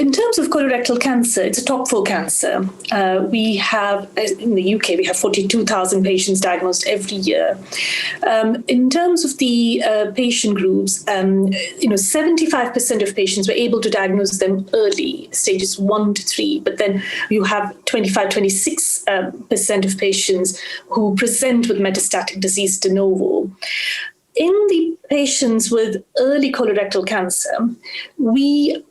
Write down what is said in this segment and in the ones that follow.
in terms of colorectal cancer, it's a top 4 cancer. We have, in the UK, we have 42,000 patients diagnosed every year. In terms of the patient groups, 75% of patients were able to diagnose them early, stages 1 to 3, but then you have 26% of patients who present with metastatic disease de novo. In the patients with early colorectal cancer, we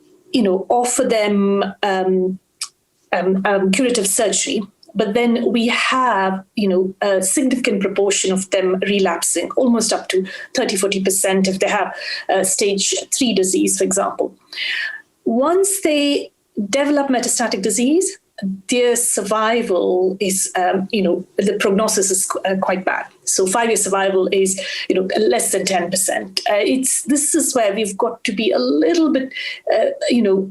offer them curative surgery, but then we have, a significant proportion of them relapsing, almost up to 30-40% if they have stage 3 disease, for example. Once they develop metastatic disease, their survival is, the prognosis is quite bad. So 5-year survival is, less than 10%. This is where we've got to be a little bit,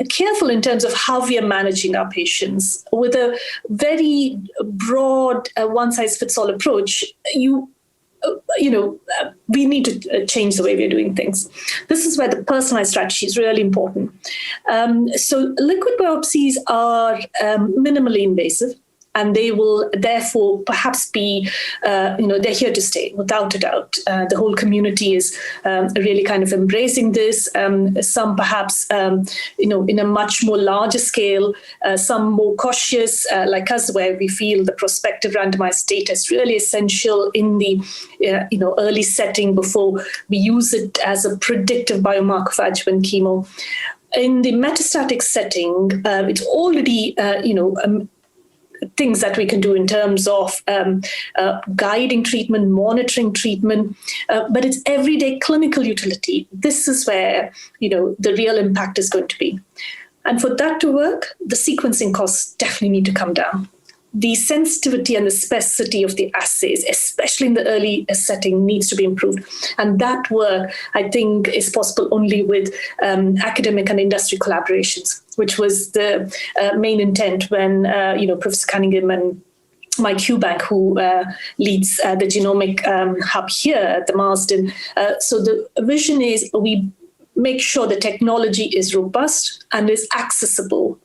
careful in terms of how we are managing our patients. With a very broad one-size-fits-all approach, we need to change the way we're doing things. This is where the personalized strategy is really important. So liquid biopsies are minimally invasive, and they will therefore perhaps be, they're here to stay, without a doubt. The whole community is really kind of embracing this. Some perhaps, in a much more larger scale, some more cautious, like us, where we feel the prospective randomized data is really essential in the, early setting before we use it as a predictive biomarker for adjuvant chemo. In the metastatic setting, it's already, things that we can do in terms of guiding treatment, monitoring treatment, but it's everyday clinical utility. This is where, the real impact is going to be. And for that to work, the sequencing costs definitely need to come down. The sensitivity and the specificity of the assays, especially in the early setting, needs to be improved. And that work, I think, is possible only with academic and industry collaborations, which was the main intent when, Professor Cunningham and Mike Hubank, who leads the genomic hub here at the Marsden. So the vision is we make sure the technology is robust and is accessible.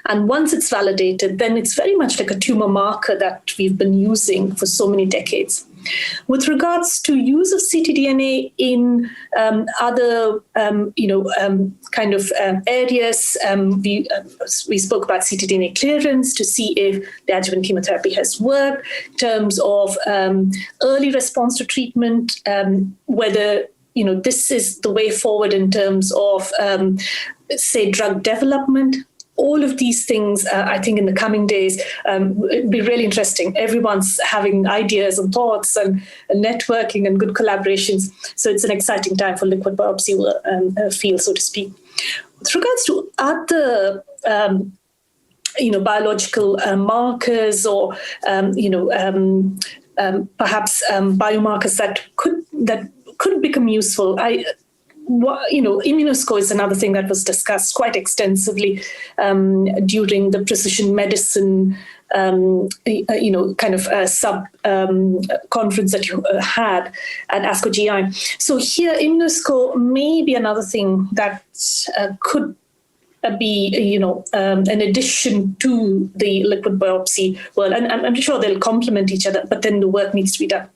And once it's validated, then it's very much like a tumor marker that we've been using for so many decades. With regards to use of ctDNA in other, areas, we spoke about ctDNA clearance to see if the adjuvant chemotherapy has worked, in terms of early response to treatment, whether this is the way forward in terms of, say, drug development. All of these things, I think in the coming days, it'll be really interesting. Everyone's having ideas and thoughts and networking and good collaborations. So it's an exciting time for liquid biopsy field, so to speak. With regards to other biological markers or, perhaps biomarkers that could become useful, Immunoscore is another thing that was discussed quite extensively during the precision medicine, sub conference that you had at ASCO GI. So here, Immunoscore may be another thing that could be, an addition to the liquid biopsy world. And I'm sure they'll complement each other, but then the work needs to be done.